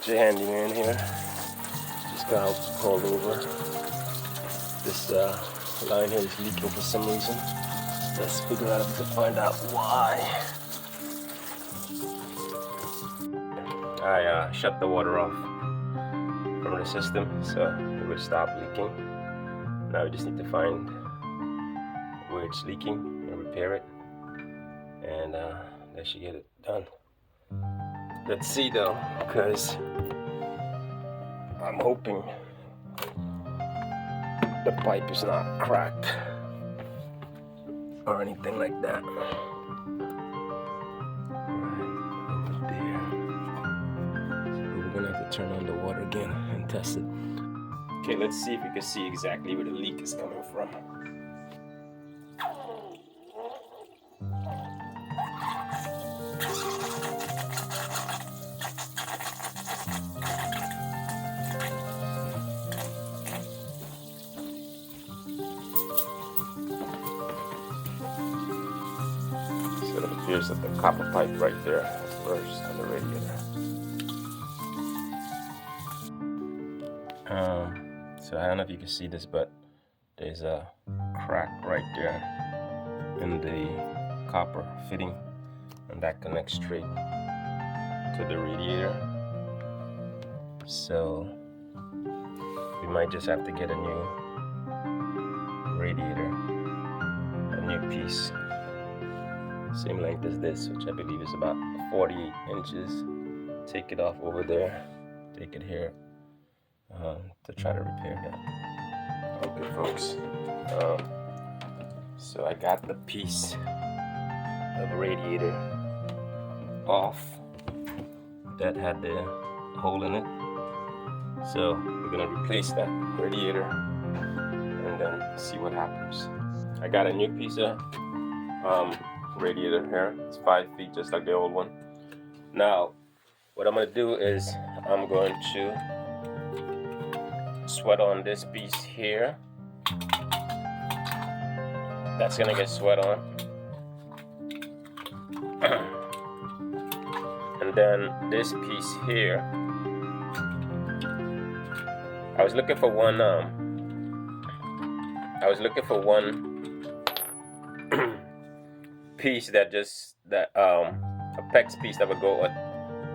get your handyman here. Just got hauled over. This line here is leaking for some reason. Let's figure out if we can find out why. I shut the water off from the system, so it would stop leaking. Now we just need to find where it's leaking and repair it, and that should get it done. Let's see though, because I'm hoping the pipe is not cracked or anything like that. We're gonna have to turn on the water again and test it. Okay, let's see if we can see exactly where the leak is coming from. So it appears that the copper pipe right there burst on the radiator. So I don't know if you can see this, but there's a crack right there in the copper fitting, and that connects straight to the radiator. So we might just have to get a new radiator, a new piece, same length as this, which I believe is about 48 inches. Take it off over there, take it here, to try to repair that. Okay folks, so I got the piece of radiator off that had the hole in it. So we're gonna replace that radiator and then see what happens. I got a new piece of radiator here. It's 5 feet, just like the old one. Now what I'm gonna do is I'm going to sweat on this piece here. That's gonna get sweat on. And then this piece here, I was looking for one piece that a PEX piece that would go a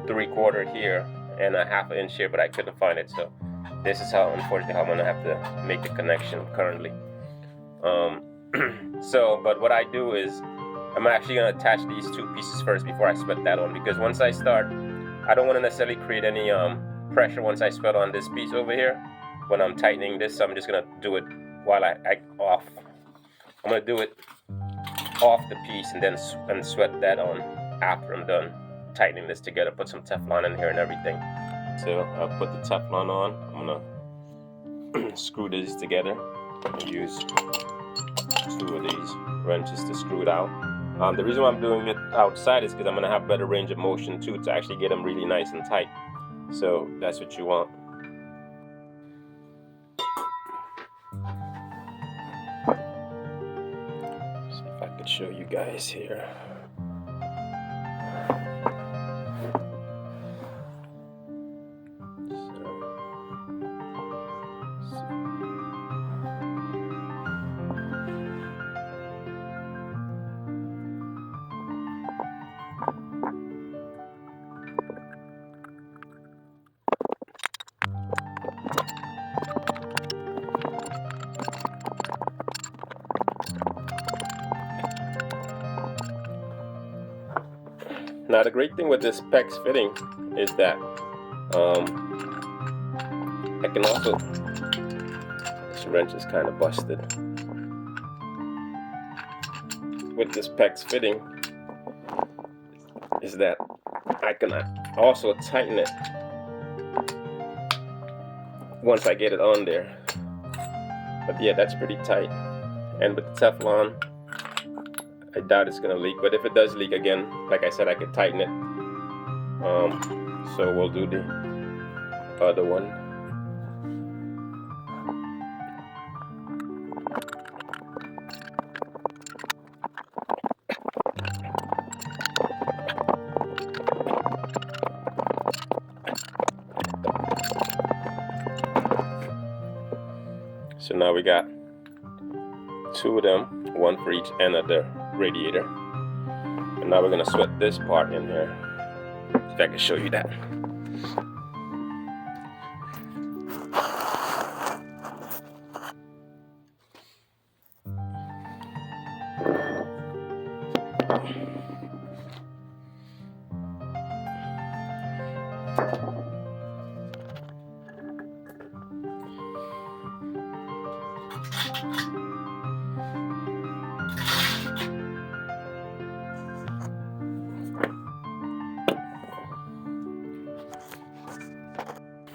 3/4 here and a 1/2 inch here, but I couldn't find it. So this is how, unfortunately, how I'm gonna have to make the connection currently. But what I do is I'm actually gonna attach these 2 pieces first before I sweat that on, because once I start, I don't want to necessarily create any pressure once I sweat on this piece over here when I'm tightening this. So I'm just gonna do it while I'm gonna do it off the piece and then sweat that on after I'm done tightening this together. Put some Teflon in here and everything. So I'll put the Teflon on. I'm gonna screw these together. Use 2 of these wrenches to screw it out. The reason why I'm doing it outside is because I'm gonna have better range of motion too, to actually get them really nice and tight. So that's what you want. See if I could show you guys here. Now the great thing with this PEX fitting is that I can also, this wrench is kind of busted. With this PEX fitting is that I can also tighten it once I get it on there. But yeah, that's pretty tight. And with the Teflon, I doubt it's gonna leak, but if it does leak again, like I said, I could tighten it. So we'll do the other one. So now we got 2 of them, 1 for each end of the radiator. And now we're gonna sweat this part in here. If I can show you that.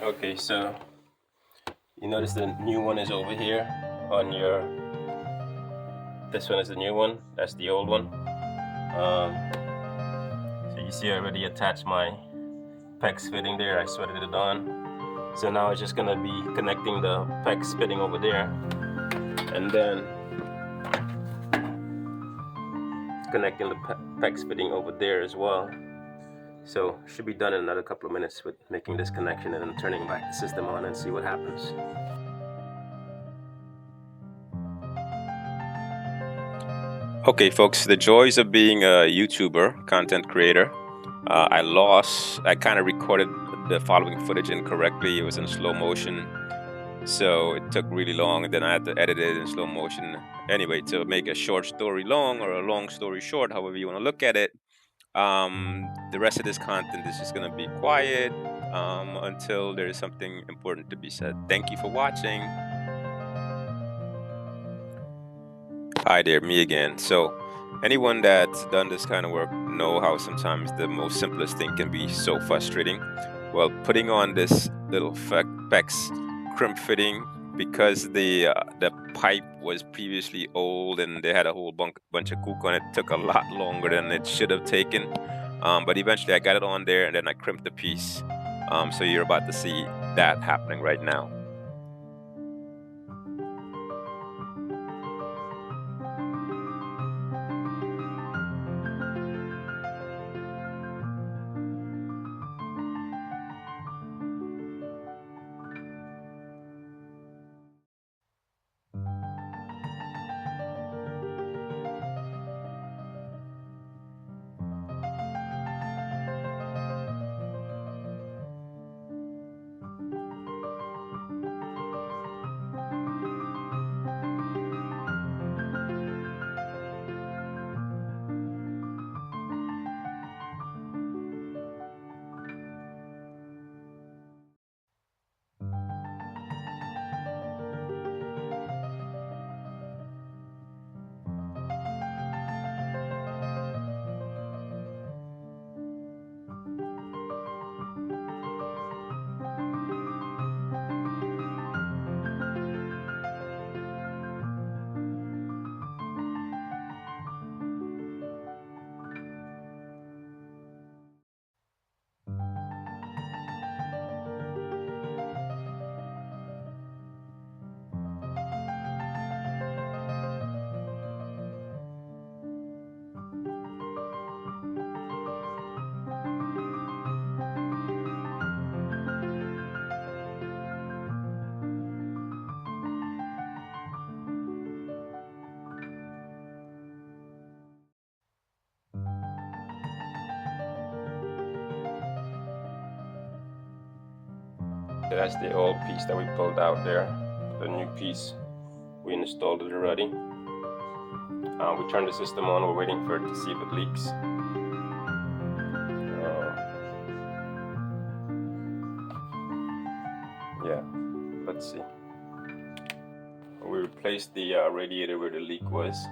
Okay, so you notice the new one is over here on your, this one is the new one, that's the old one. So you see I already attached my PEX fitting there, I sweated it on. So now it's just gonna be connecting the PEX fitting over there, and then connecting the PEX fitting over there as well. So should be done in another couple of minutes with making this connection and then turning back the system on and see what happens. Okay folks, the joys of being a YouTuber, content creator. I kind of recorded the following footage incorrectly. It was in slow motion, so it took really long, and then I had to edit it in slow motion. Anyway, to make a short story long, or a long story short, however you want to look at it, the rest of this content is just going to be quiet until there is something important to be said. Thank you for watching. Hi there, me again. So anyone that's done this kind of work know how sometimes the most simplest thing can be so frustrating. Well, putting on this little PEX crimp fitting, because the pipe was previously old and they had a whole bunch of kook on it, took a lot longer than it should have taken. But eventually I got it on there, and then I crimped the piece. So you're about to see that happening right now. So that's the old piece that we pulled out there. The new piece, we installed it already. We turned the system on, we're waiting for it to see if it leaks. Yeah, let's see. We replaced the radiator where the leak was,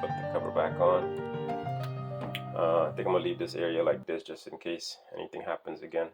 put the cover back on. I think I'm gonna leave this area like this just in case anything happens again.